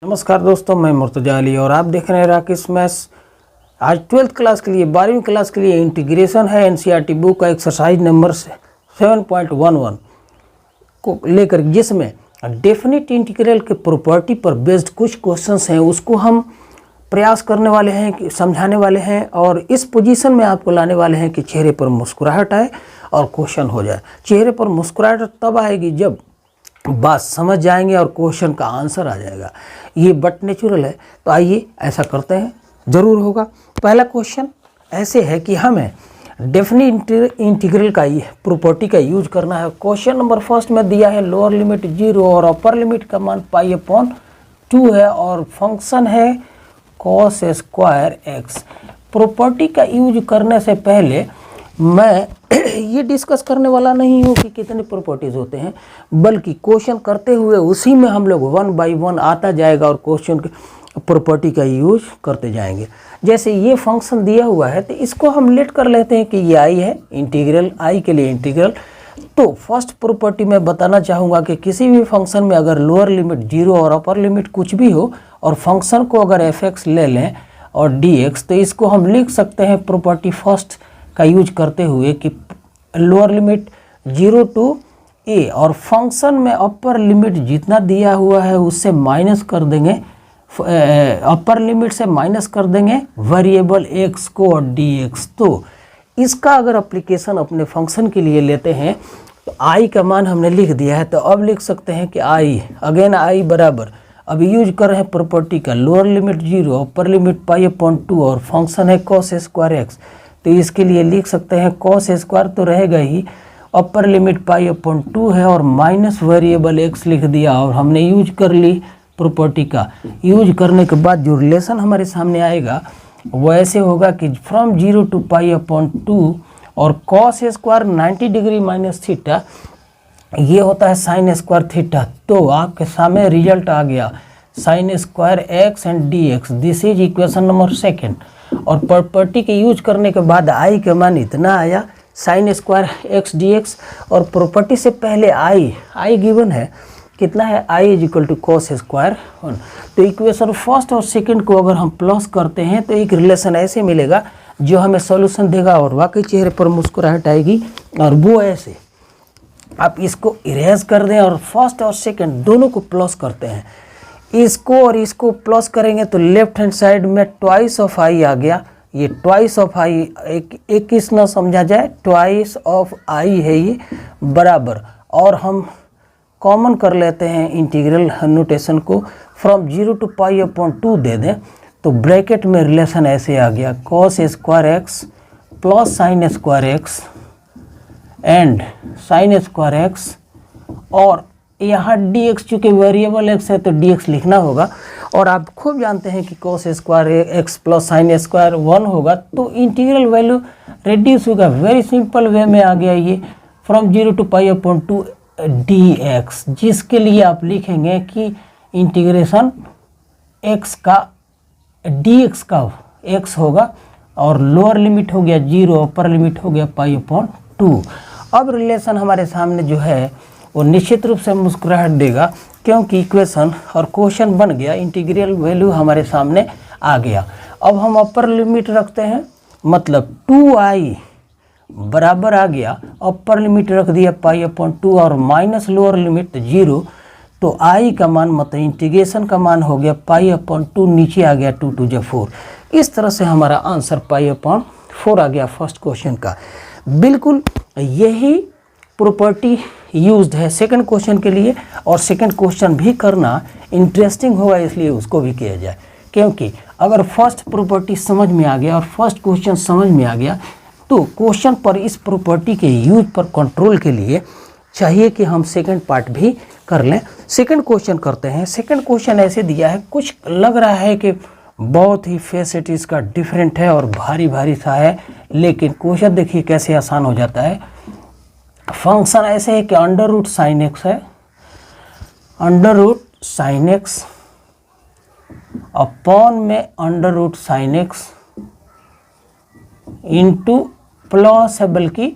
नमस्कार दोस्तों, मैं मुर्तजा अली और आप देख रहे हैं राकेश मैथ्स। आज 12th क्लास के लिए 12वीं क्लास के लिए इंटीग्रेशन है। एनसीईआरटी बुक का एक्सरसाइज नंबर 7.11 को लेकर, जिसमें डेफिनेट इंटीग्रल के प्रॉपर्टी पर बेस्ड कुछ क्वेश्चंस हैं, उसको हम प्रयास करने वाले हैं कि समझाने वाले हैं और इस पोजीशन में आपको लाने वाले हैं कि चेहरे पर मुस्कुराहट आए और क्वेश्चन हो जाए। चेहरे पर मुस्कुराहट तब आएगी जब बात समझ जाएंगे और क्वेश्चन का आंसर आ जाएगा। ये बट नेचुरल है। तो आइए ऐसा करते हैं, ज़रूर होगा। पहला क्वेश्चन ऐसे है कि हमें डेफिनेट इंटीग्रल का प्रॉपर्टी का यूज करना है। क्वेश्चन नंबर फर्स्ट में दिया है लोअर लिमिट 0 और अपर लिमिट का मान π/2 है और फंक्शन है cos स्क्वायर x। प्रॉपर्टी का यूज करने से पहले मैं ये डिस्कस करने वाला नहीं हूँ कि कितने प्रॉपर्टीज होते हैं, बल्कि क्वेश्चन करते हुए उसी में हम लोग 1 बाय 1 आता जाएगा और क्वेश्चन के प्रॉपर्टी का यूज करते जाएंगे। जैसे ये फंक्शन दिया हुआ है तो इसको हम लेट कर लेते हैं कि ये आई है, इंटीग्रल आई के लिए इंटीग्रल। तो फर्स्ट प्रॉपर्टी मैं बताना चाहूँगा कि किसी भी फंक्शन में अगर लोअर लिमिट 0 और अपर लिमिट कुछ भी हो और फंक्शन को अगर fx ले लें और dx, तो इसको हम लिख सकते हैं प्रॉपर्टी फर्स्ट का यूज करते हुए कि लोअर लिमिट 0 to a और फंक्शन में अपर लिमिट जितना दिया हुआ है उससे माइनस कर देंगे, अपर लिमिट से माइनस कर देंगे वेरिएबल x को और dx। तो इसका अगर एप्लीकेशन अपने फंक्शन के लिए लेते हैं तो i का मान हमने लिख दिया है। तो अब लिख सकते हैं कि i अगेन i बराबर, अब यूज कर रहे हैं प्रॉपर्टी का लोअर लिमिट 0 अपर लिमिट π/2 और फंक्शन है cos स्क्वायर x। तो इसके लिए लिख सकते हैं cos स्क्वायर तो रहेगा ही, अपर लिमिट π/2 है और माइनस वेरिएबल x लिख दिया और हमने यूज कर ली प्रॉपर्टी का। यूज करने के बाद जो रिलेशन हमारे सामने आएगा वो ऐसे होगा कि फ्रॉम 0 to π/2 और cos square 90 degree minus theta, ये होता है साइन स्क्वायर थीटा। तो आपके सामने रिजल्ट आ गया sine square x and dx। This is equation number second. और प्रॉपर्टी के यूज करने के बाद i का मान इतना आया साइन स्क्वायर x dx और प्रॉपर्टी से पहले i गिवन है कितना है, i is equal to cos square 1। तो इक्वेशन फर्स्ट और सेकंड को अगर हम प्लस करते हैं तो एक रिलेशन ऐसे मिलेगा जो हमें सॉल्यूशन देगा और वाकई चेहरे पर मुस्कुराहट आएगी। और वो ऐसे आप इसको इरेज कर दें और फर्स्ट और सेकंड दोनों को प्लस करते हैं, इसको और इसको प्लस करेंगे तो लेफ्ट हैंड साइड में ट्वाइस ऑफ i आ गया। ये ट्वाइस ऑफ i एक किस ना समझा जाए, ट्वाइस ऑफ i है ये बराबर, और हम कॉमन कर लेते हैं इंटीग्रल नोटेशन को, फ्रॉम 0 to π/2 दे दें तो ब्रैकेट में रिलेशन ऐसे आ गया cos square x plus sign square x and sign square x, और यहाँ dx चूँकि वेरिएबल x है तो dx लिखना होगा। और आप खूब जानते हैं कि cos square x plus sine square 1 होगा तो इंटीग्रल वैल्यू रेड्यूस होगा। वेरी सिंपल वे में आ गया ये फ्रॉम 0 to π/2 dx, जिसके लिए आप लिखेंगे कि इंटीग्रेशन x का dx का x होगा और लोअर लिमिट हो गया 0, अपर लिमिट हो गया π/2। अब रिलेशन हमारे सामने जो है वो निश्चित रूप से मुस्कुराहट देगा क्योंकि इक्वेशन और क्वेश्चन बन गया, इंटीग्रल वैल्यू हमारे सामने आ गया। अब हम अपर लिमिट रखते हैं, मतलब 2i बराबर आ गया, अपर लिमिट रख दिया π/2 और माइनस लोअर लिमिट 0। तो i का मान मतलब इंटीग्रेशन का मान हो गया π/2, नीचे आ गया 2 2 4। इस तरह से हमारा आंसर π/4 आ गया फर्स्ट क्वेश्चन का। बिल्कुल यही प्रॉपर्टी यूज्ड है सेकंड क्वेश्चन के लिए, और सेकंड क्वेश्चन भी करना इंटरेस्टिंग होगा इसलिए उसको भी किया जाए। क्योंकि अगर फर्स्ट प्रॉपर्टी समझ में आ गया और फर्स्ट क्वेश्चन समझ में आ गया तो क्वेश्चन पर इस प्रॉपर्टी के यूज पर कंट्रोल के लिए चाहिए कि हम सेकंड पार्ट भी कर लें। सेकंड क्वेश्चन करते हैं। सेकंड क्वेश्चन ऐसे दिया है, कुछ लग रहा है कि बहुत ही फेस इसका डिफरेंट है और भारी भारी सा है, लेकिन क्वेश्चन देखिए कैसे आसान हो जाता है। फंक्शन ऐसे है कि अंडर रूट साइन एक्स है, under root sine x upon में under root sine x into plus है, बल्कि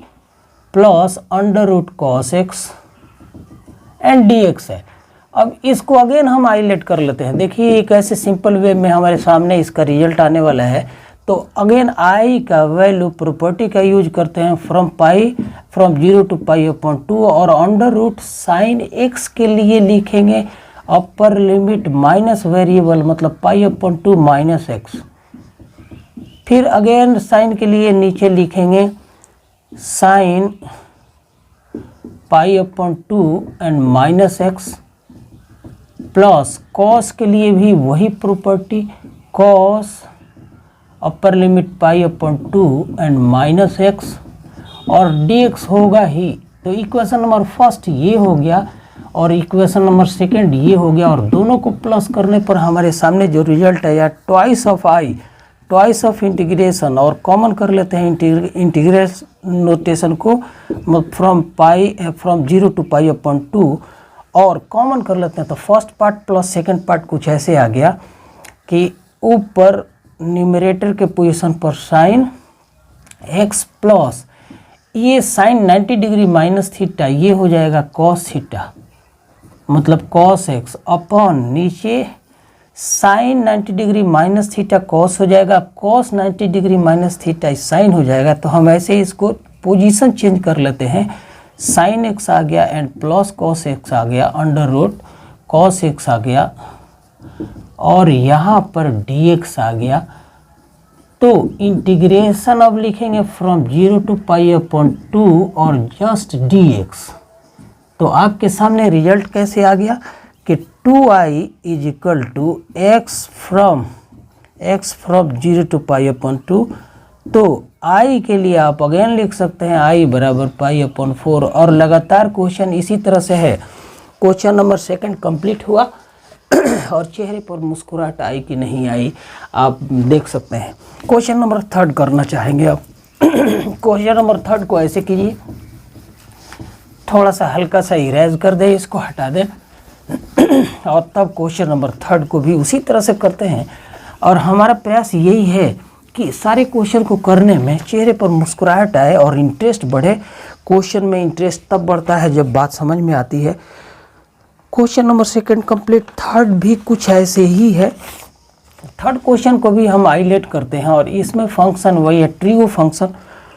plus under root cos x and d x है। अब इसको अगेन हम आइलेट कर लेते हैं। देखिए एक ऐसे सिंपल वे में हमारे सामने इसका रिजल्ट आने वाला है। तो अगेन आई का वैल्यू प्रॉपर्टी का यूज करते हैं फ्रॉम 0 to π/2 और अंडर रूट साइन एक्स के लिए लिखेंगे अपर लिमिट माइनस वेरिएबल मतलब π/2 माइनस एक्स। फिर अगेन साइन के लिए नीचे लिखेंगे sine π/2 and minus x plus cos के लिए भी वही property cos upper limit π/2 and minus x और dx होगा ही। तो इक्वेशन नंबर फर्स्ट ये हो गया और इक्वेशन नंबर सेकंड ये हो गया और दोनों को प्लस करने पर हमारे सामने जो रिजल्ट है या ट्वाइस ऑफ इंटीग्रेशन और कॉमन कर लेते हैं इंटीग्रेशन नोटेशन को फ्रॉम 0 to π/2 और कॉमन कर लेते हैं। तो first part plus second part कुछ ऐसे आ गया कि ऊपर न्यूमरेटर के पोजीशन पर साइन एक्स प्लस ये साइन 90 डिग्री माइनस थीटा ये हो जाएगा कॉस थीटा मतलब कॉस एक्स अपॉन नीचे sine 90 degree minus theta cos हो जाएगा, cos 90 degree minus theta sine हो जाएगा। तो हम ऐसे इसको पोजीशन चेंज कर लेते हैं। साइन एक्स आ गया एंड प्लस कॉस एक्स आ गया अंडर रूट कॉस एक्स आ गया और यहाँ पर dx आ गया। तो इंटीग्रेशन अब लिखेंगे फ्रॉम 0 to π/2 और जस्ट dx। तो आपके सामने रिजल्ट कैसे आ गया कि 2i is equal to x from 0 to π/2। तो i के लिए आप अगेन लिख सकते हैं i बराबर π/4 और लगातार क्वेश्चन इसी तरह से है। क्वेश्चन नंबर सेकंड कंप्लीट हुआ और चेहरे पर मुस्कुराहट आई कि नहीं आई आप देख सकते हैं। क्वेश्चन नंबर थर्ड करना चाहेंगे आप। क्वेश्चन नंबर थर्ड को ऐसे कीजिए, थोड़ा सा हल्का सा इरेज कर दे, इसको हटा दें और तब क्वेश्चन नंबर थर्ड को भी उसी तरह से करते हैं। और हमारा प्रयास यही है कि सारे क्वेश्चन को करने में चेहरे पर मुस्कुराहट आए और इंटरेस्ट बढ़े। क्वेश्चन में इंटरेस्ट तब बढ़ता है जब बात समझ में आती है। Question number second complete, third भी कुछ ऐसे ही है। थर्ड क्वेश्चन को भी हम आइलेट करते हैं और इसमें फंक्शन वही है trigo function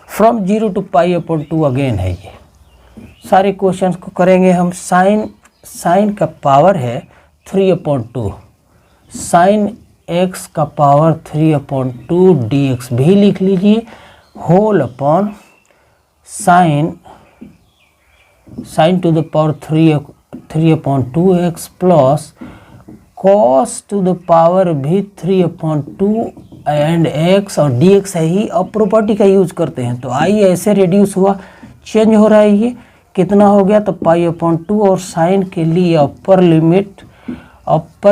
from 0 to π/2 again है। ये सारे क्वेश्चंस को करेंगे हम। साइन का पावर है 3/2, साइन एक्स का पावर 3/2 dx भी लिख लीजिए whole upon sine to the power 3/2x plus cos to the power भी 3/2 एंड x और dx है ही। अब प्रॉपर्टी का यूज करते हैं तो आई ऐसे रिड्यूस हुआ, चेंज हो रहा है। ये कितना हो गया तो π/2 और साइन के लिए अपर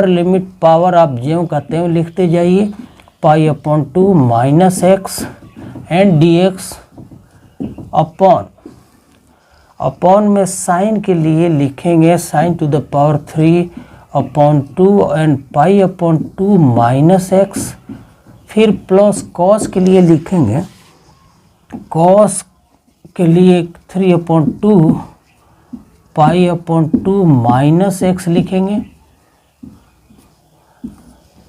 लिमिट पावर आप ज्यों का त्यों लिखते जाइए π/2 minus x and dx upon में साइन के लिए लिखेंगे sine to the power 3/2 and π/2 minus x. फिर प्लस कॉस के लिए लिखेंगे कॉस के लिए 3/2 π/2 माइनस एक्स लिखेंगे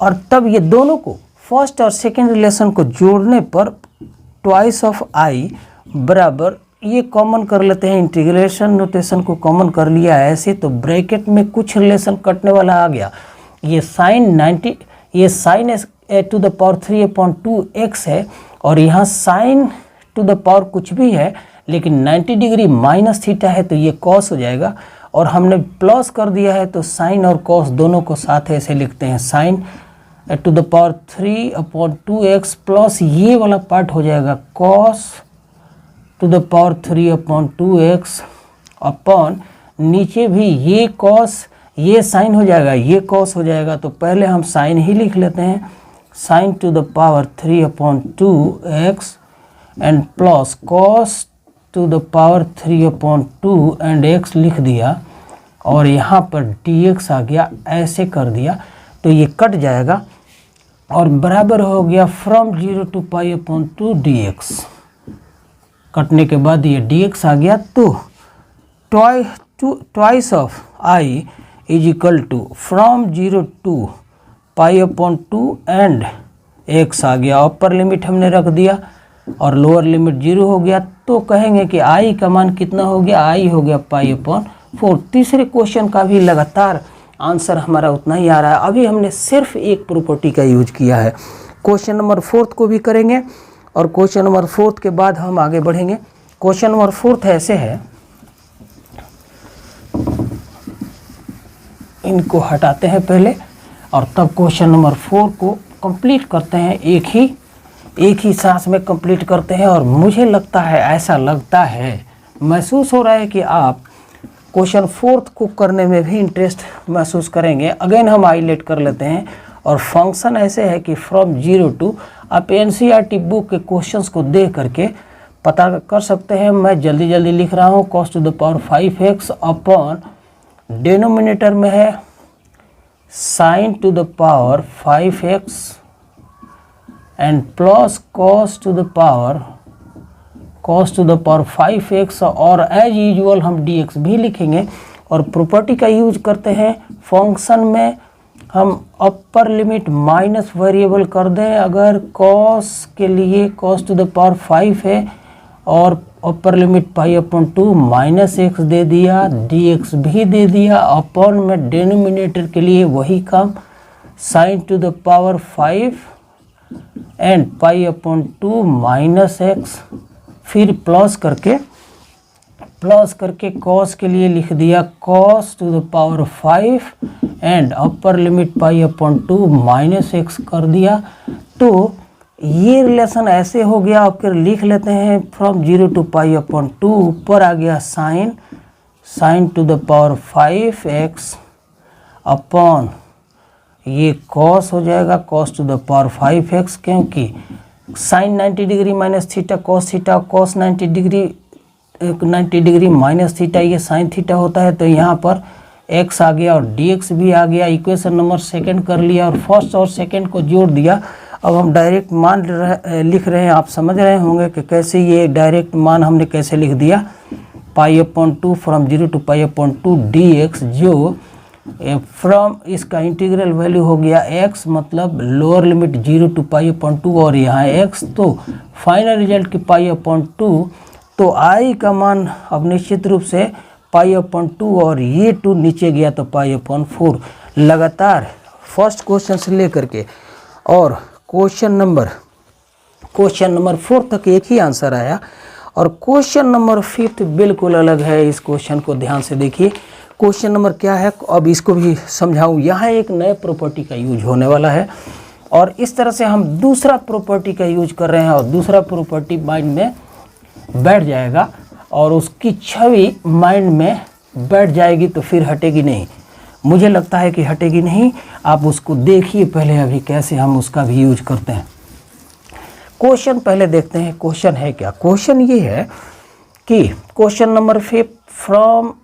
और तब ये दोनों को फर्स्ट और सेकेंड रिलेशन को जोड़ने पर ट्वाइस ऑफ आई बराबर ये कॉमन कर लेते हैं। इंटीग्रेशन नोटेशन को कॉमन कर लिया ऐसे तो ब्रैकेट में कुछ रिलेशन कटने वाला आ गया। ये sign to the power 3/2 x है और यहाँ साइन टू द पावर कुछ भी है लेकिन 90 डिग्री माइनस थीटा है तो ये कॉस हो जाएगा और हमने प्लस कर दिया है तो साइन और कॉस दोनों को साथ ऐसे लिखते हैं sign to the power 3/2 x plus ये वाला पार्ट हो जाएगा cos to the power 3/2 x upon नीचे भी ये कॉस ये साइन हो जाएगा ये कॉस हो जाएगा। तो पहले हम साइन ही लिख लेते हैं sign to the power 3/2 x and plus cos to the power 3/2 and x लिख दिया और यहाँ पर dx आ गया, ऐसे कर दिया तो ये कट जाएगा और बराबर हो गया फ्रॉम 0 to π/2 dx। कटने के बाद ये dx आ गया तो twice of i is equal to from 0 to π/2 and x आ गया, अपर लिमिट हमने रख दिया और लोअर लिमिट 0 हो गया, तो कहेंगे कि i का मान कितना हो गया, i हो गया π/4। तीसरे क्वेश्चन का भी लगातार आंसर हमारा उतना ही आ रहा है। अभी हमने सिर्फ एक प्रॉपर्टी का यूज किया है। क्वेश्चन नंबर 4 को भी करेंगे और क्वेश्चन नंबर 4 के बाद हम आगे बढ़ेंगे। क्वेश्चन नंबर 4 ऐसे है, इनको हटाते हैं पहले और तब क्वेश्चन नंबर 4 को कंप्लीट करते हैं, एक ही सांस में कंप्लीट करते हैं। और मुझे लगता है, ऐसा लगता है, महसूस हो रहा है कि आप क्वेश्चन 4 को करने में भी इंटरेस्ट महसूस करेंगे। अगेन हम हाईलाइट कर लेते हैं और फंक्शन ऐसे है कि फ्रॉम 0 टू, आप एनसीईआरटी बुक के क्वेश्चंस को देख करके पता कर सकते हैं। मैं जल्दी जल्दी लिख रहा हूँ, cos to the power 5x upon denominator में है sin to the power 5x and plus cos to the power 5x और एज यूजुअल हम dx भी लिखेंगे। और प्रॉपर्टी का यूज करते हैं, फंक्शन में हम अपर लिमिट माइनस वेरिएबल कर दें। अगर cos के लिए cos टू द पावर 5 है और अपर लिमिट π/2 माइनस x दे दिया, dx भी दे दिया, अपॉन में डिनोमिनेटर के लिए वही काम sin to the power 5 and π/2 minus x, फिर प्लस करके cos के लिए लिख दिया cos to the power 5 and upper limit π/2 minus x कर दिया। तो ये रिलेशन ऐसे हो गया। अब फिर लिख लेते हैं फ्रॉम 0 टू π/2, ऊपर आ गया sin to the power 5x upon ये cos हो जाएगा cos to the power 5x, क्योंकि sin 90 degree minus theta cos theta, cos 90 degree minus theta ये sin थीटा होता है। तो यहाँ पर x आ गया और dx भी आ गया। इक्वेशन नंबर 2 कर लिया और फर्स्ट और सेकंड को जोड़ दिया। अब हम डायरेक्ट मान लिख रहे हैं, आप समझ रहे होंगे कि कैसे ये डायरेक्ट मान हमने कैसे लिख दिया, π/2 फ्रॉम 0 टू π/2 dx, जो फ्रॉम इसका इंटीग्रल वैल्यू हो गया x, मतलब लोअर लिमिट 0 टू π/2 और यहाँ x, तो फाइनल रिजल्ट की π/2। तो i का मान अब निश्चित रूप से π/2 और ये 2 नीचे गया तो π/4। लगातार फर्स्ट क्वेश्चन से लेकर के और क्वेश्चन नंबर 4 तक एक ही आंसर आया और क्वेश्चन नंबर 5 बिल्कुल अलग है। इस क्वेश्चन को ध्यान से देखिए। क्वेश्चन नंबर क्या है, अब इसको भी समझाऊं। यहाँ एक नए प्रॉपर्टी का यूज होने वाला है और इस तरह से हम दूसरा प्रॉपर्टी का यूज कर रहे हैं और दूसरा प्रॉपर्टी माइंड में बैठ जाएगा और उसकी छवि माइंड में बैठ जाएगी तो फिर हटेगी नहीं। मुझे लगता है कि हटेगी नहीं। आप उसको देखिए पहले अभी कैसे हम उसका भी यूज करते हैं। क्वेश्चन पहले देखते हैं, क्वेश्चन है क्या। क्वेश्चन ये है कि question number 5 from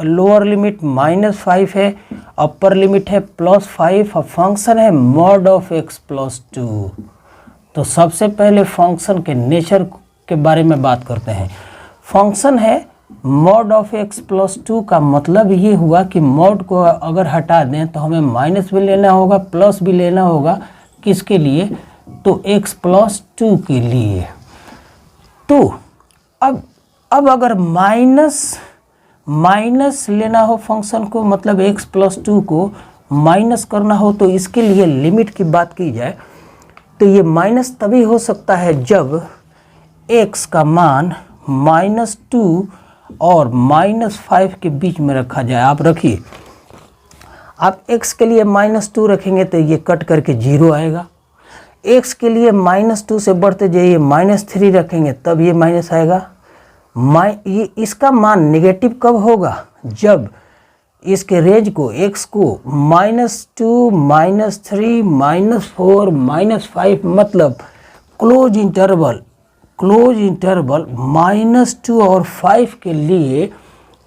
lower limit -5 है, अपर लिमिट है +5, फंक्शन है मॉड ऑफ x + 2। तो सबसे पहले फंक्शन के नेचर के बारे में बात करते हैं। फंक्शन है मॉड ऑफ x + 2 का मतलब ये हुआ कि मॉड को अगर हटा दें तो हमें माइनस भी लेना होगा, प्लस भी लेना होगा। किसके लिए? तो x + 2 के लिए। तो अब अगर माइनस लेना हो फंक्शन को, मतलब x + 2 को माइनस करना हो, तो इसके लिए लिमिट की बात की जाए तो ये माइनस तभी हो सकता है जब x का मान -2 और -5 के बीच में रखा जाए। आप रखिए, आप x के लिए -2 रखेंगे तो ये कट करके 0 आएगा। x के लिए -2 से बढ़ते जाइए, -3 रखेंगे तब ये माइनस आएगा। ये इसका मान नेगेटिव कब होगा? जब इसके रेंज को x को -2, -3, -4, -5 मतलब क्लोज इंटरवल -2 और 5 के लिए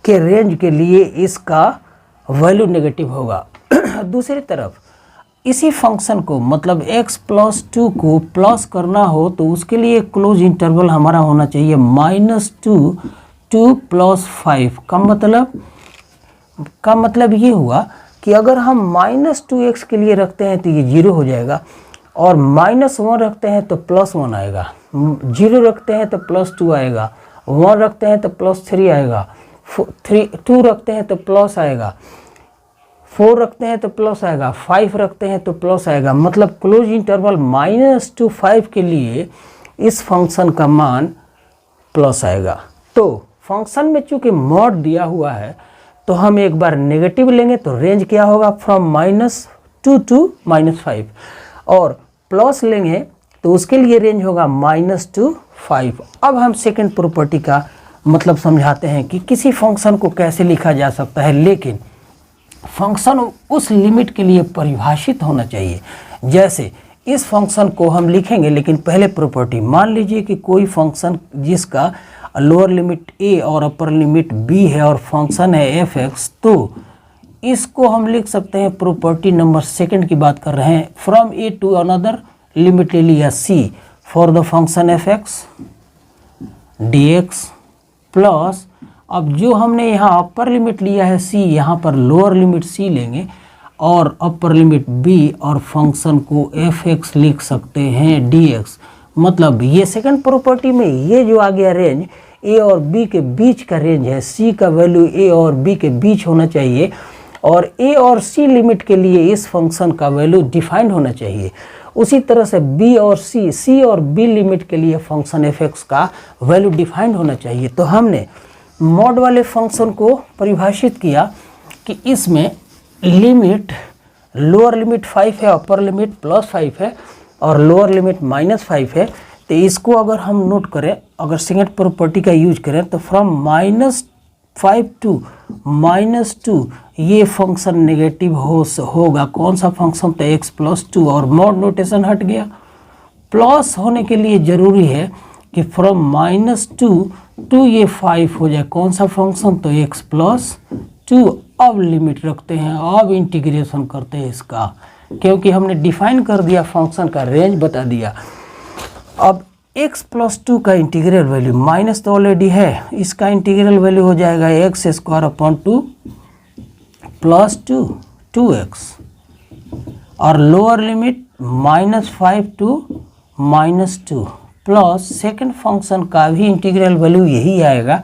के रेंज के लिए इसका वैल्यू नेगेटिव होगा। दूसरी तरफ इसी फंक्शन को मतलब x + 2 को प्लस करना हो तो उसके लिए क्लोज इंटरवल हमारा होना चाहिए -2 + 5 का मतलब का मतलब ये हुआ कि अगर हम -2x के लिए रखते हैं तो ये 0 हो जाएगा, और -1 रखते हैं तो +1 आएगा, 0 रखते हैं तो +2 आएगा, 1 रखते हैं तो +3 आएगा, 2 रखते हैं तो प्लस आएगा, 4 रखते हैं तो प्लस आएगा, 5 रखते हैं तो प्लस आएगा। मतलब क्लोज इंटरवल -2 5 के लिए इस फंक्शन का मान प्लस आएगा। तो फंक्शन में चूंकि मॉड दिया हुआ है तो हम एक बार नेगेटिव लेंगे तो रेंज क्या होगा, फ्रॉम -2 टू -5, और प्लस लेंगे तो उसके लिए रेंज होगा -2 5। अब हम सेकंड प्रॉपर्टी का मतलब समझाते हैं कि किसी फंक्शन को कैसे लिखा जा सकता है, लेकिन फंक्शन उस लिमिट के लिए परिभाषित होना चाहिए। जैसे इस फंक्शन को हम लिखेंगे, लेकिन पहले प्रॉपर्टी मान लीजिए कि कोई फंक्शन जिसका लोअर लिमिट a और अपर लिमिट b है और फंक्शन है f(x), तो इसको हम लिख सकते हैं, प्रॉपर्टी नंबर सेकंड की बात कर रहे हैं, from a to another limit ले लिया c for the function f(x) dx, plus अब जो हमने यहाँ अपर लिमिट लिया है c, यहाँ पर लोअर लिमिट c लेंगे और अपर लिमिट b, और फंक्शन को f(x) लिख सकते हैं dx। मतलब ये सेकंड प्रॉपर्टी में ये जो आ गया रेंज a और b के बीच का रेंज है, c का वैल्यू a और b के बीच होना चाहिए, और a और c लिमिट के लिए इस फंक्शन का वैल्यू डिफाइंड होना चाहिए। उसी तरह से b और c और b लिमिट के लिए फंक्शन f(x) का वैल्यू डिफाइंड होना चाहिए। तो हमने मॉड वाले फंक्शन को परिभाषित किया कि इसमें लिमिट लोअर लिमिट 5 है, अपर लिमिट +5 है और लोअर लिमिट -5 है। तो इसको अगर हम नोट करें, अगर सेकंड प्रॉपर्टी का यूज करें तो फ्रॉम -5 टू -2 ये फंक्शन नेगेटिव होगा। कौन सा फंक्शन? तो x + 2, और मॉड नोटेशन हट गया। प्लस होने के लिए ज़रूरी है कि फ्रॉम -2 टू ये 5 हो जाए। कौन सा फंक्शन? तो x + 2। अब लिमिट रखते हैं, अब इंटीग्रेशन करते हैं इसका, क्योंकि हमने डिफाइन कर दिया, फंक्शन का रेंज बता दिया। अब x + 2 का इंटीग्रल वैल्यू, माइनस तो ऑलरेडी है, इसका इंटीग्रल वैल्यू हो जाएगा x² + 2 2x, और lower limit -5 to -2, plus second function का भी इंटीग्रल वैल्यू यही आएगा,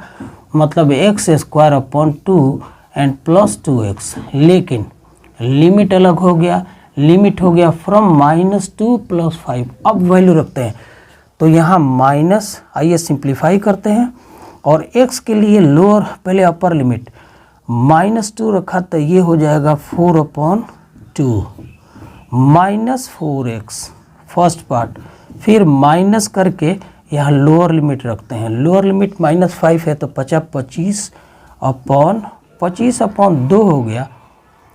मतलब x² 2 एंड +2x। लेकिन लिमिट अलग हो गया, लिमिट हो गया फ्रॉम -2 + 5। अब वैल्यू रखते हैं तो यहाँ माइनस, आइए सिंप्लीफाई करते हैं, और x के लिए लोअर, पहले अपर लिमिट -2 रखा तो ये हो जाएगा 4/2 -4x फर्स्ट पार्ट, फिर माइनस करके यहाँ लोअर लिमिट रखते हैं। लोअर लिमिट -5 है तो 25/2 हो गया,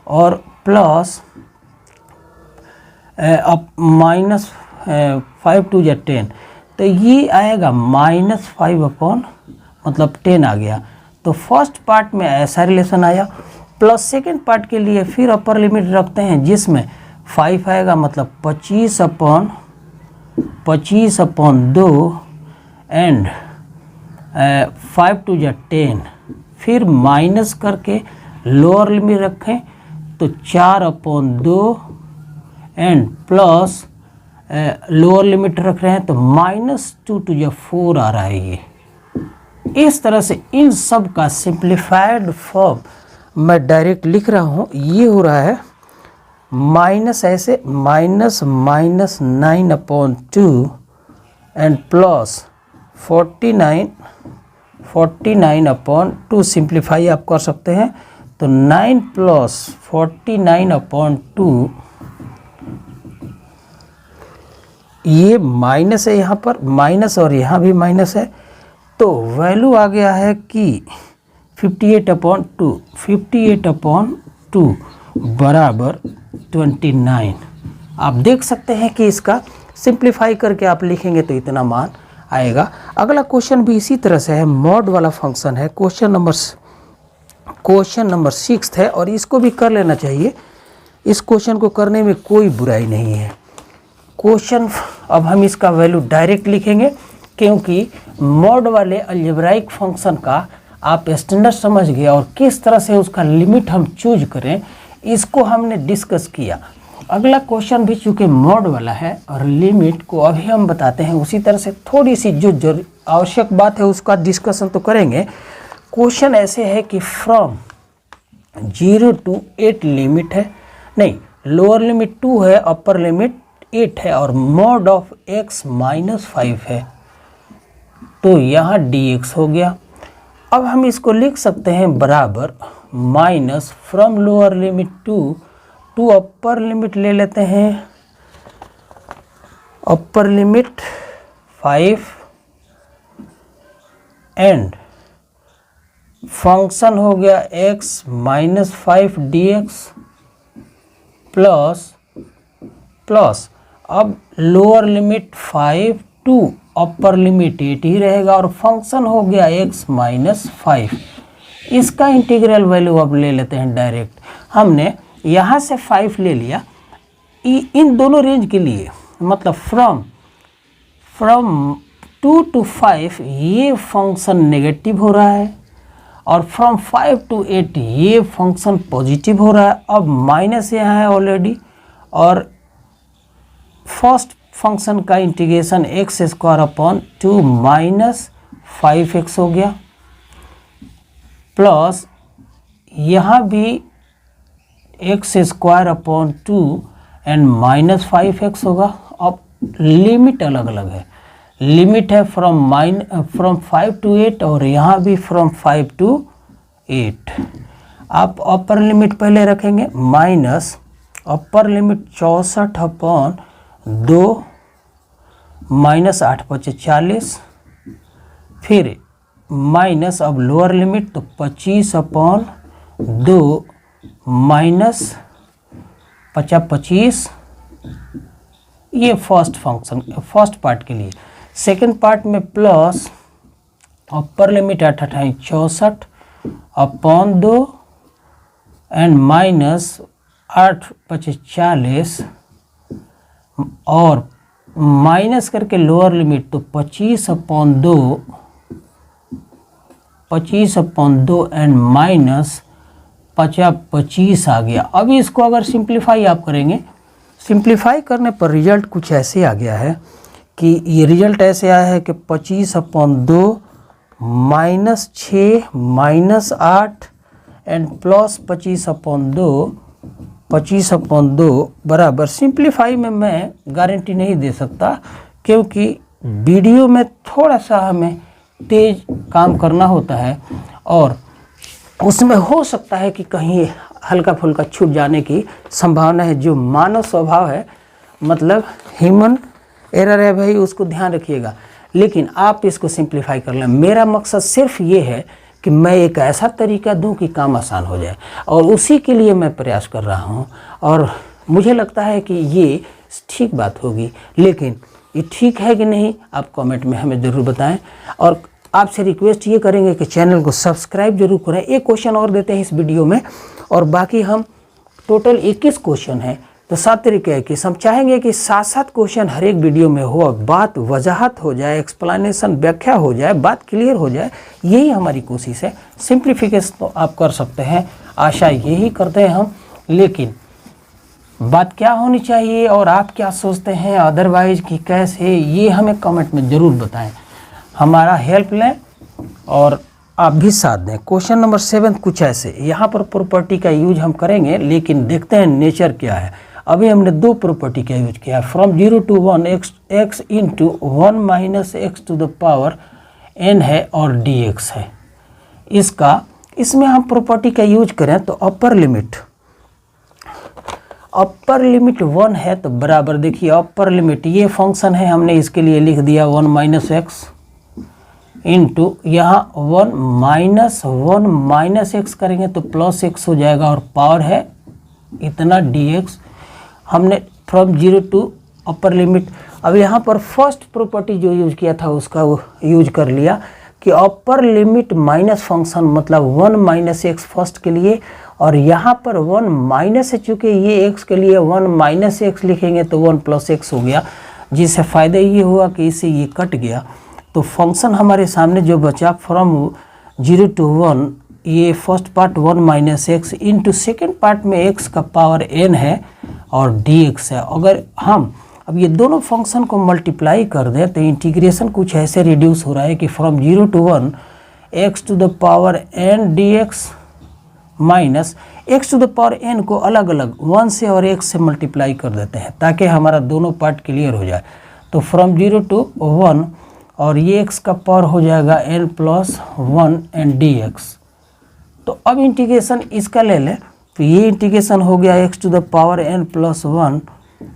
और प्लस अब -5 2 या 10, तो ये आएगा -5 मतलब 10 आ गया। तो फर्स्ट पार्ट में ऐसा रिलेशन आया, प्लस सेकेंड पार्ट के लिए फिर अपर लिमिट रखते हैं जिसमें 5 आएगा, मतलब 25/2 एंड 5 2 या 10, फिर माइनस करके लोअर लिमिट रखें तो 4/2 एंड प्लस लोअर लिमिट रख रहे हैं तो -2 2 या 4 आ रहा है। ये इस तरह से इन सब का सिंप्लीफाइड फॉर्म मैं डायरेक्ट लिख रहा हूँ। ये हो रहा है माइनस ऐसे -9/2 एंड प्लस 49/2 सिंप्लीफाई आप कर सकते हैं, तो 9 + 49/2, ये माइनस है, यहाँ पर माइनस और यहाँ भी माइनस है, तो वैल्यू आ गया है कि 58/2 बराबर 29। आप देख सकते हैं कि इसका सिंप्लीफाई करके आप लिखेंगे तो इतना मान आएगा। अगला क्वेश्चन भी इसी तरह से है, मॉड वाला फंक्शन है, क्वेश्चन नंबर 6 है, और इसको भी कर लेना चाहिए। इस क्वेश्चन को करने में कोई बुराई नहीं है। क्वेश्चन, अब हम इसका वैल्यू डायरेक्ट लिखेंगे, क्योंकि मॉड वाले अलजेब्राइक फंक्शन का आप स्टैंडर्ड समझ गए और किस तरह से उसका लिमिट हम चूज करें इसको हमने डिस्कस किया। अगला क्वेश्चन भी चूँकि मोड वाला है और लिमिट को अभी हम बताते हैं, उसी तरह से थोड़ी सी जो आवश्यक बात है उसका डिस्कशन तो करेंगे। क्वेश्चन ऐसे है कि फ्रॉम 0 to 8 लिमिट है, नहीं लोअर लिमिट 2 है, अपर लिमिट 8 है और मॉड ऑफ x -5 है, तो यहाँ dx हो गया। अब हम इसको लिख सकते हैं बराबर minus from lower limit 2 to upper limit ले लेते हैं, अपर लिमिट 5 एंड फंक्शन हो गया x -5 dx प्लस अब lower limit 5 to upper limit 8 ही रहेगा और फंक्शन हो गया x -5। इसका इंटीग्रल वैल्यू अब ले लेते हैं डायरेक्ट। हमने यहाँ से 5 ले लिया, इन दोनों रेंज के लिए मतलब फ्रॉम 2 to 5 ये फंक्शन नेगेटिव हो रहा है और फ्रॉम 5 to 8 ये फंक्शन पॉजिटिव हो रहा है। अब माइनस यहाँ है ऑलरेडी और फर्स्ट फंक्शन का इंटीग्रेशन x² - 5x हो गया प्लस यहाँ भी x² एंड -5x होगा। अब लिमिट अलग अलग है, लिमिट है फ्रॉम 5 to 8 और यहाँ भी फ्रॉम 5 to 8। आप अपर लिमिट पहले रखेंगे माइनस अपर लिमिट 64/2 -8 × 40, फिर माइनस अब लोअर लिमिट तो 25/2 -25, ये फर्स्ट फंक्शन फर्स्ट पार्ट के लिए। सेकंड पार्ट में plus upper limit 64/2 and minus 8 × 40 और माइनस करके लोअर लिमिट तो 25/2 एंड माइनस 25 आ गया। अभी इसको अगर सिंप्लीफाई आप करेंगे, सिंप्लीफाई करने पर रिजल्ट कुछ ऐसे आ गया है कि ये रिजल्ट ऐसे आया है कि 25/2 -6 -8 एंड प्लस 25/2 बराबर। सिंप्लीफाई में मैं गारंटी नहीं दे सकता क्योंकि वीडियो में थोड़ा सा हमें तेज काम करना होता है और उसमें हो सकता है कि कहीं हल्का फुल्का छूट जाने की संभावना है। जो मानव स्वभाव है, मतलब ह्यूमन एरर है भाई, उसको ध्यान रखिएगा। लेकिन आप इसको सिंप्लीफाई कर लें। मेरा मकसद सिर्फ ये है कि मैं एक ऐसा तरीका दूं कि काम आसान हो जाए और उसी के लिए मैं प्रयास कर रहा हूं और मुझे लगता है कि ये ठीक बात होगी। लेकिन ये ठीक है कि नहीं आप कमेंट में हमें ज़रूर बताएं और आपसे रिक्वेस्ट ये करेंगे कि चैनल को सब्सक्राइब जरूर करें। एक क्वेश्चन और देते हैं इस वीडियो में और बाकी हम टोटल 21 क्वेश्चन है, तो 7 तरीके है कि हम चाहेंगे कि 7-7 क्वेश्चन हर एक वीडियो में हो, बात वजाहत हो जाए, एक्सप्लेनेशन व्याख्या हो जाए, बात क्लियर हो जाए। यही हमारी कोशिश है। सिंप्लीफिकेशन तो आप कर सकते हैं, आशा यही करते हैं हम। लेकिन बात क्या होनी चाहिए और आप क्या सोचते हैं अदरवाइज कि कैसे, ये हमें कमेंट में ज़रूर बताएं। हमारा हेल्प लें और आप भी साथ दें। क्वेश्चन नंबर 7 कुछ ऐसे, यहाँ पर प्रॉपर्टी का यूज हम करेंगे लेकिन देखते हैं नेचर क्या है। अभी हमने 2 प्रॉपर्टी का यूज किया है, from 0 to 1 x into 1 - x to the power n है और dx है। इसमें हम प्रॉपर्टी का यूज करें तो अपर लिमिट 1 है तो बराबर, देखिए अपर लिमिट ये फंक्शन है, हमने इसके लिए लिख दिया 1 - x इंटू यहाँ 1 - x करेंगे तो प्लस x हो जाएगा और पावर है इतना dx। हमने फ्रॉम 0 टू अपर लिमिट। अब यहाँ पर फर्स्ट प्रॉपर्टी जो यूज किया था उसका यूज कर लिया कि अपर लिमिट माइनस फंक्शन मतलब 1 - x फर्स्ट के लिए और यहाँ पर 1 माइनस है, चूँकि ये x के लिए 1 - x लिखेंगे तो 1 + x हो गया, जिससे फ़ायदा ये हुआ कि इससे ये कट गया। तो फंक्शन हमारे सामने जो बचा फ्रॉम 0 to 1, ये first part 1 minus x into second part में x का पावर n है और dx है। अगर हम अब ये दोनों फंक्शन को मल्टीप्लाई कर दें तो इंटीग्रेशन कुछ ऐसे रिड्यूस हो रहा है कि from 0 to 1 x to the power n dx minus x to the power n को अलग अलग 1 से और x से मल्टीप्लाई कर देते हैं ताकि हमारा दोनों पार्ट क्लियर हो जाए। तो फ्रॉम 0 to 1 और ये x का पावर हो जाएगा n प्लस 1 n dx। तो अब इंटीग्रेशन इसका ले लें तो ये इंटीग्रेशन हो गया x to the power n plus 1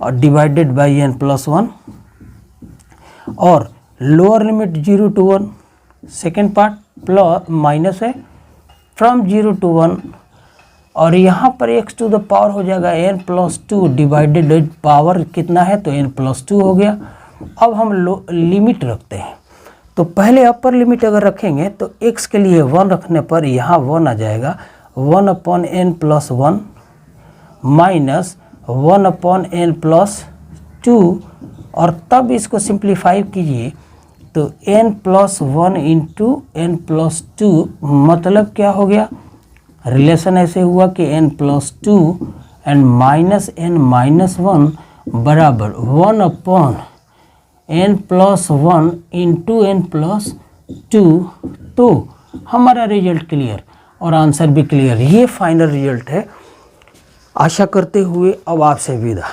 और डिवाइडेड बाई n प्लस 1 और lower limit 0 to 1 second part plus minus है फ्रॉम 0 to 1 और यहाँ पर x टू द पावर हो जाएगा n प्लस 2 डिवाइडेड पावर कितना है तो n प्लस 2 हो गया। अब हम लिमिट रखते हैं तो पहले अपर लिमिट अगर रखेंगे तो x के लिए 1 रखने पर यहाँ 1 आ जाएगा 1 upon n plus 1 minus 1 upon n plus 2 और तब इसको सिंप्लीफाई कीजिए तो n plus 1 into n plus 2 मतलब क्या हो गया, रिलेशन ऐसे हुआ कि n plus 2 and minus n minus 1 बराबर 1 upon n plus 1 into n plus 2। तो हमारा रिजल्ट क्लियर और आंसर भी क्लियर। ये फाइनल रिजल्ट है। आशा करते हुए अब आपसे विदा।